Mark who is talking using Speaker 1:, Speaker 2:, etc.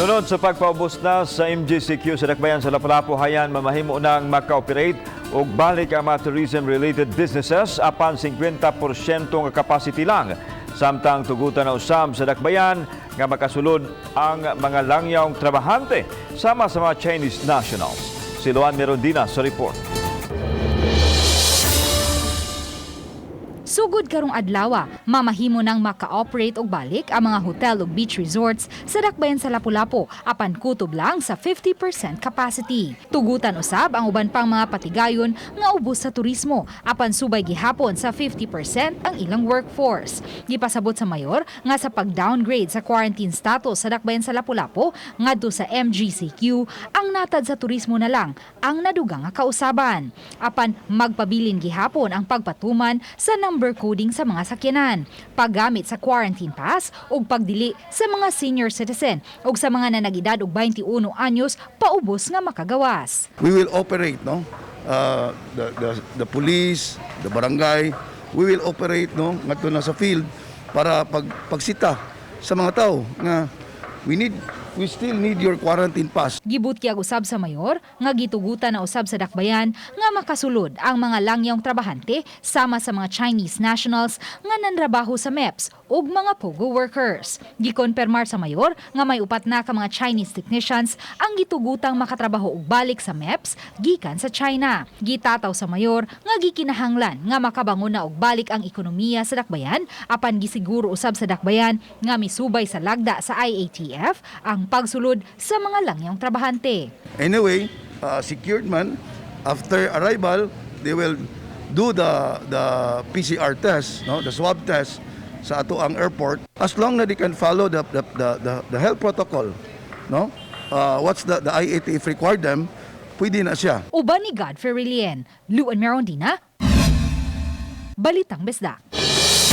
Speaker 1: Sunod sa pagpaubos na sa MGCQ sa Dakbayan sa Lapu-Lapu, hayan mamahimo nang maka-operate o balik ang mga tourism-related businesses apan 50% nga capacity lang. Samtang tugutan na usab sa Dakbayan nga makasulod ang mga langyawng trabahante sama sa mga Chinese nationals. Si Luan Merondina sa report.
Speaker 2: Sugod karong adlaw, mamahimo nang maka-operate og balik ang mga hotel ug beach resorts sa Dakbayan sa Lapu-Lapu apan kutob lang sa 50% capacity. Tugutan usab ang uban pang mga patigayon nga ubos sa turismo apan subay gihapon sa 50% ang ilang workforce. Gipasabot sa mayor nga sa pag-downgrade sa quarantine status sa Dakbayan sa Lapu-Lapu ngadto sa MGCQ, ang natad sa turismo na lang ang nadugang nga kausaban. Apan magpabilin gihapon ang pagpatuman sa number coding sa mga sakyanan, paggamit sa quarantine pass ug pagdili sa mga senior citizen ug sa mga nanagidad og 21 anyos paubos nga makagawas.
Speaker 3: We will operate, the police, the barangay, we will operate ngadto na sa field para pagsita sa mga tao nga we still need your quarantine pass.
Speaker 2: Gibut kay usab sa mayor nga gitugutan na usab sa Dakbayan nga makasulod ang mga langyawng trabahante sama sa mga Chinese nationals nga nanrabaho sa MEPS ug mga POGO workers. Gikonpermar sa mayor nga may upat na ka mga Chinese technicians ang gitugutang makatrabaho og balik sa MEPS gikan sa China. Gitataw sa mayor nga gikinahanglan nga makabangon na og balik ang ekonomiya sa Dakbayan apan gisiguro usab sa Dakbayan nga misubay sa lagda sa IATF ang pagsulod sa mga langyawng trabahante.
Speaker 3: Anyway, secured man, after arrival, they will do the PCR test, the swab test sa ato ang airport. As long na they can follow the health protocol, what's the IATF required them, pwede na siya.
Speaker 2: Uban ni Godfrey Rilien, Luan Merondina, Balitang Besdak.